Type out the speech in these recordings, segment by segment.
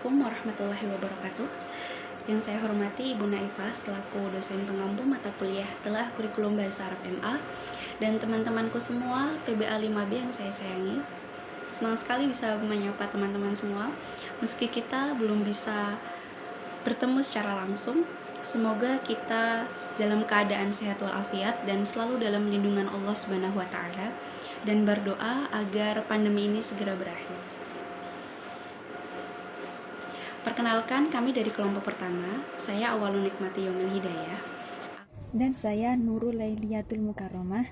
Assalamualaikum warahmatullahi wabarakatuh. Yang saya hormati Ibu Naifah selaku dosen pengampu mata kuliah telah kurikulum bahasa Arab MA dan teman-temanku semua PBA 5B yang saya sayangi. Senang sekali bisa menyapa teman-teman semua meski kita belum bisa bertemu secara langsung. Semoga kita dalam keadaan sehat walafiat dan selalu dalam lindungan Allah Subhanahu wa taala dan berdoa agar pandemi ini segera berakhir. Perkenalkan, kami dari kelompok pertama. Saya Awalun Nikmati Yomil Hidayah. Dan saya Nurul Lailiatul Mukarramah.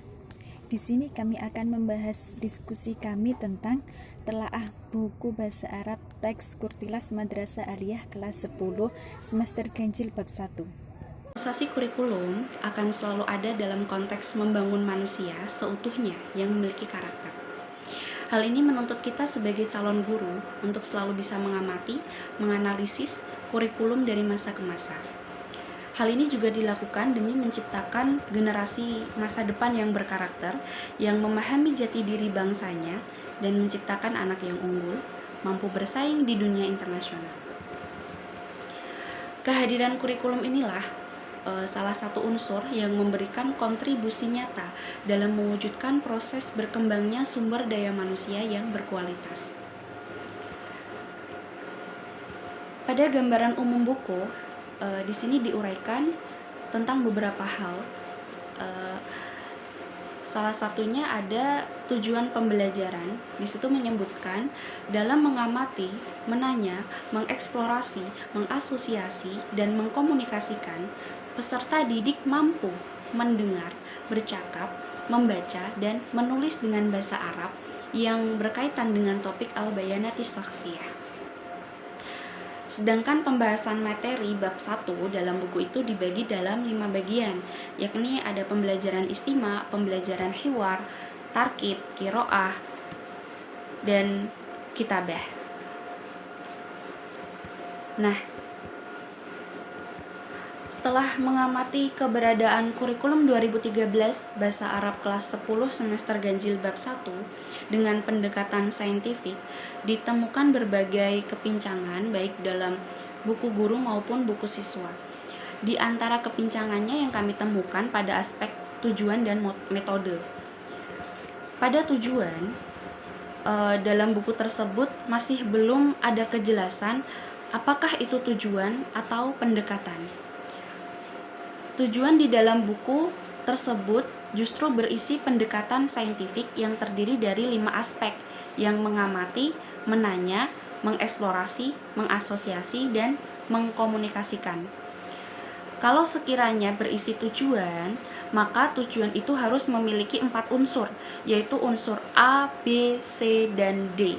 Di sini kami akan membahas diskusi kami tentang telaah buku bahasa Arab teks Kurtilas Madrasah Aliyah kelas 10 semester Ganjil bab 1. Organisasi kurikulum akan selalu ada dalam konteks membangun manusia seutuhnya yang memiliki karakter. Hal ini menuntut kita sebagai calon guru untuk selalu bisa mengamati, menganalisis kurikulum dari masa ke masa. Hal ini juga dilakukan demi menciptakan generasi masa depan yang berkarakter, yang memahami jati diri bangsanya, dan menciptakan anak yang unggul, mampu bersaing di dunia internasional. Kehadiran kurikulum inilah salah satu unsur yang memberikan kontribusi nyata dalam mewujudkan proses berkembangnya sumber daya manusia yang berkualitas. Pada gambaran umum buku, di sini diuraikan tentang beberapa hal. Salah satunya ada tujuan pembelajaran. Di situ menyebutkan dalam mengamati, menanya, mengeksplorasi, mengasosiasi, dan mengkomunikasikan, peserta didik mampu mendengar, bercakap, membaca, dan menulis dengan bahasa Arab yang berkaitan dengan topik al-bayanatis syakhsiyah. Sedangkan pembahasan materi bab 1 dalam buku itu dibagi dalam 5 bagian, yakni ada pembelajaran istima, pembelajaran hiwar, tarkib, kiroah, dan kitabah. Nah, setelah mengamati keberadaan kurikulum 2013 Bahasa Arab kelas 10 semester Ganjil bab 1 dengan pendekatan saintifik, ditemukan berbagai kepincangan baik dalam buku guru maupun buku siswa. Di antara kepincangannya yang kami temukan pada aspek tujuan dan metode. Pada tujuan, dalam buku tersebut masih belum ada kejelasan apakah itu tujuan atau pendekatan. Tujuan di dalam buku tersebut justru berisi pendekatan saintifik yang terdiri dari 5 aspek yang mengamati, menanya, mengeksplorasi, mengasosiasi, dan mengkomunikasikan. Kalau sekiranya berisi tujuan, maka tujuan itu harus memiliki 4 unsur, yaitu unsur A, B, C, dan D.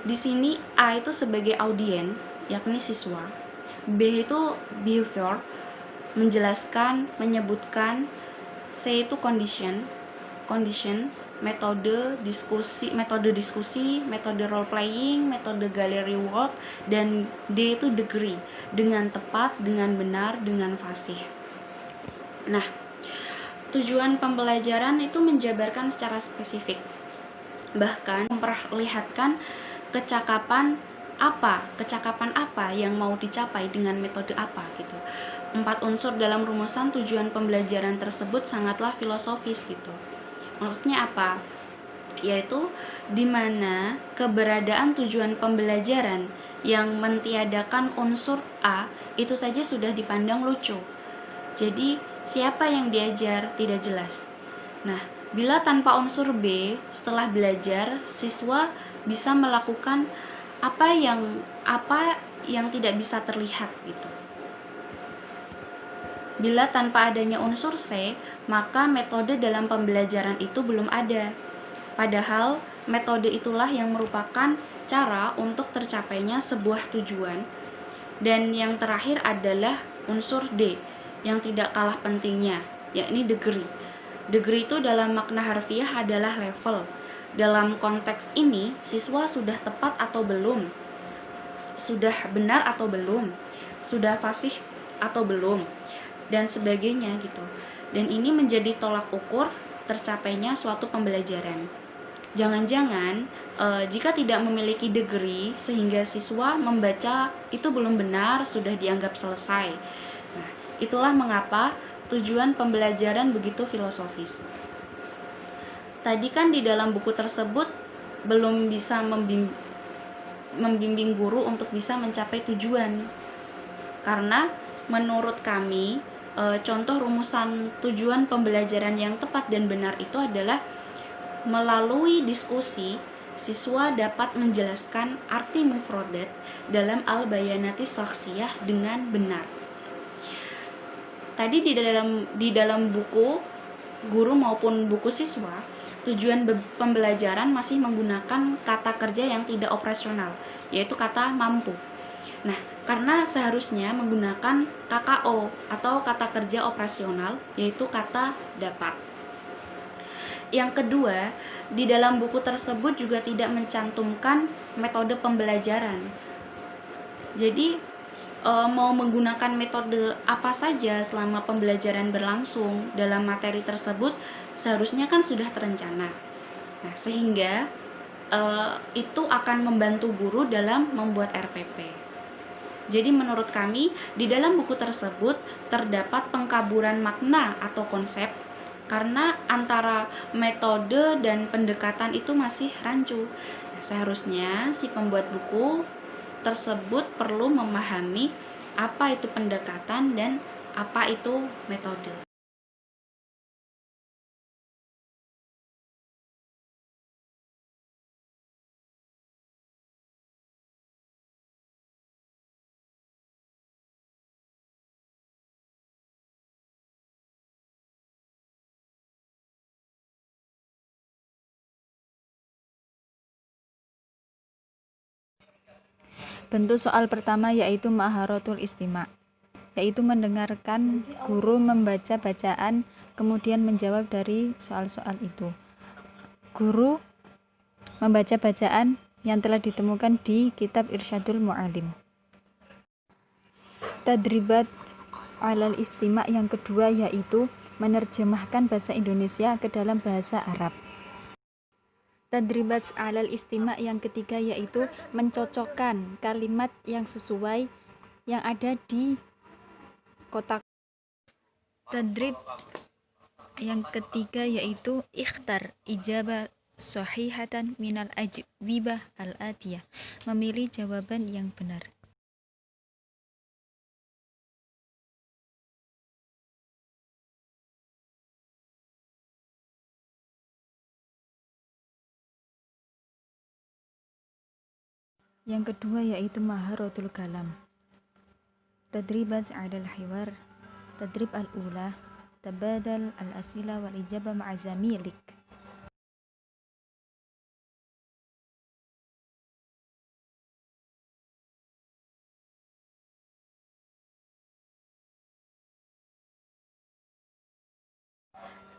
Di sini A itu sebagai audien, yakni siswa. B itu behavior, menjelaskan, menyebutkan. C itu condition, metode diskusi, metode role playing, metode gallery work, dan D itu degree, dengan tepat, dengan benar, dengan fasih. Nah, tujuan pembelajaran itu menjabarkan secara spesifik, bahkan memperlihatkan kecakapan apa yang mau dicapai dengan metode apa gitu. 4 unsur dalam rumusan tujuan pembelajaran tersebut sangatlah filosofis gitu. Maksudnya apa? Yaitu di mana keberadaan tujuan pembelajaran yang mentiadakan unsur A itu saja sudah dipandang lucu. Jadi siapa yang diajar tidak jelas. Nah, bila tanpa unsur B, setelah belajar siswa bisa melakukan apa yang tidak bisa terlihat gitu. Bila tanpa adanya unsur C, maka metode dalam pembelajaran itu belum ada. Padahal metode itulah yang merupakan cara untuk tercapainya sebuah tujuan. Dan yang terakhir adalah unsur D yang tidak kalah pentingnya, yakni degree. Degree itu dalam makna harfiah adalah level. Dalam konteks ini, siswa sudah tepat atau belum? Sudah benar atau belum? Sudah fasih atau belum? Dan sebagainya gitu. Dan ini menjadi tolak ukur tercapainya suatu pembelajaran. Jangan-jangan jika tidak memiliki degree sehingga siswa membaca itu belum benar sudah dianggap selesai. Nah, itulah mengapa tujuan pembelajaran begitu filosofis. Tadi kan di dalam buku tersebut belum bisa membimbing guru untuk bisa mencapai tujuan. Karena menurut kami contoh rumusan tujuan pembelajaran yang tepat dan benar itu adalah melalui diskusi siswa dapat menjelaskan arti mufrodat dalam al-bayanati syakhsiyah dengan benar. Tadi di dalam buku guru maupun buku siswa, tujuan pembelajaran masih menggunakan kata kerja yang tidak operasional, yaitu kata mampu. Nah, karena seharusnya menggunakan KKO atau kata kerja operasional, yaitu kata dapat. Yang kedua, di dalam buku tersebut juga tidak mencantumkan metode pembelajaran. Jadi, mau menggunakan metode apa saja selama pembelajaran berlangsung dalam materi tersebut seharusnya kan sudah terencana. Nah, sehingga itu akan membantu guru dalam membuat RPP. Jadi menurut kami di dalam buku tersebut terdapat pengkaburan makna atau konsep karena antara metode dan pendekatan itu masih rancu. Nah, seharusnya si pembuat buku tersebut perlu memahami apa itu pendekatan dan apa itu metode. Bentuk soal pertama yaitu maharatul istima', yaitu mendengarkan guru membaca bacaan kemudian menjawab dari soal-soal itu. Guru membaca bacaan yang telah ditemukan di kitab Irsyadul Mu'allim. Tadribat alal istima' yang kedua yaitu menerjemahkan bahasa Indonesia ke dalam bahasa Arab. Tadribat alal istima' yang ketiga yaitu mencocokkan kalimat yang sesuai yang ada di kotak. Tadrib yang ketiga yaitu ikhtar ijabah sahihatan minal ajwibah al-atiyah, memilih jawaban yang benar. Yang kedua yaitu maharatul kalam. Tadribat alal hiwar, tadrib al-ula, tabadal al-asila wal ijabah ma'a zamilik.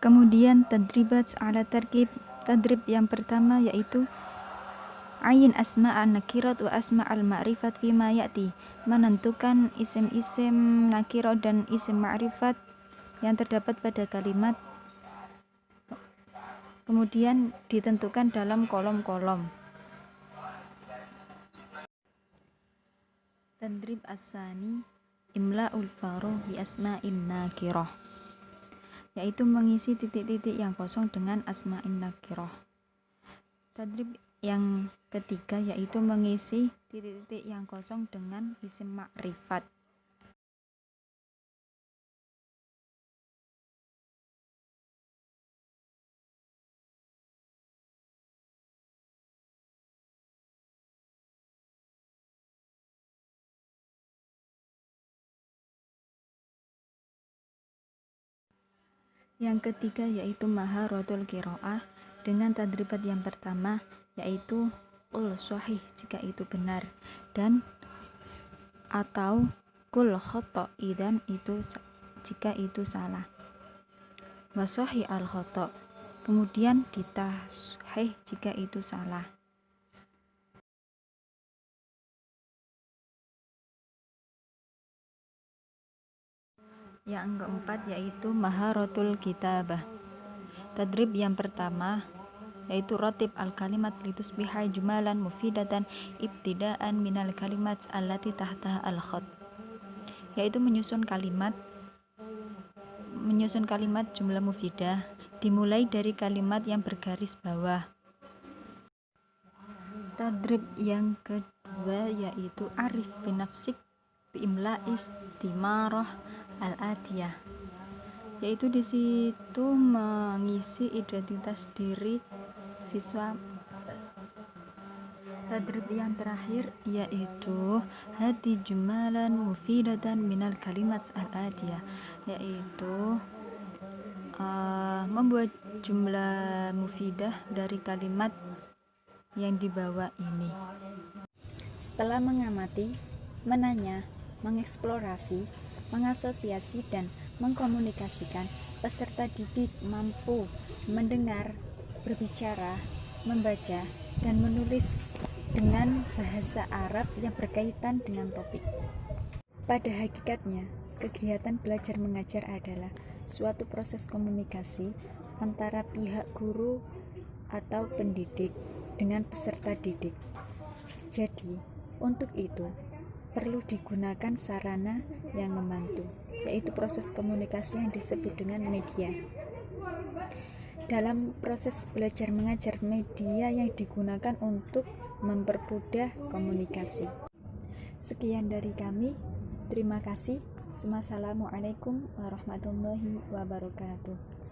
Kemudian tadribat ala tarkib. Tadrib yang pertama yaitu ayin asma'an nakirat wa asma'al ma'rifat fima ya'ti, menentukan isim-isim nakirat dan isim ma'rifat yang terdapat pada kalimat, kemudian ditentukan dalam kolom-kolom. Tadrib as-sani imla'ul faruh bi asma'in nakirah, yaitu mengisi titik-titik yang kosong dengan asma'in nakirah. Tadrib yang ketiga yaitu mengisi titik-titik yang kosong dengan isim makrifat. Yang ketiga yaitu maharatul qiraah dengan tadribat yang pertama yaitu qul sahih jika itu benar dan atau qul khata' idan itu jika itu salah. Wa sahih al khata', kemudian ditashih jika itu salah. Yang keempat yaitu maharatul kitabah. Tadrib yang pertama yaitu ratib al-kalimat litusbiha jumalan mufidatan ibtidaan minal kalimat allati tahtaha al-khat, yaitu menyusun kalimat jumlah mufidah dimulai dari kalimat yang bergaris bawah. Tadrib yang kedua yaitu arif binafsik biimla istimarah al-atiyah, yaitu di situ mengisi identitas diri siswa. Tadrib yang terakhir yaitu hati jumalan mufidatan minal kalimat al-atiyah, yaitu membuat jumlah mufidah dari kalimat yang dibawa ini. Setelah mengamati, menanya, mengeksplorasi, mengasosiasi, dan mengkomunikasikan, peserta didik mampu mendengar, berbicara, membaca, dan menulis dengan bahasa Arab yang berkaitan dengan topik. Pada hakikatnya, kegiatan belajar mengajar adalah suatu proses komunikasi antara pihak guru atau pendidik dengan peserta didik. Jadi, untuk itu perlu digunakan sarana yang membantu, yaitu proses komunikasi yang disebut dengan media. Dalam proses belajar mengajar, media yang digunakan untuk mempermudah komunikasi. Sekian dari kami. Terima kasih. Wassalamualaikum warahmatullahi wabarakatuh.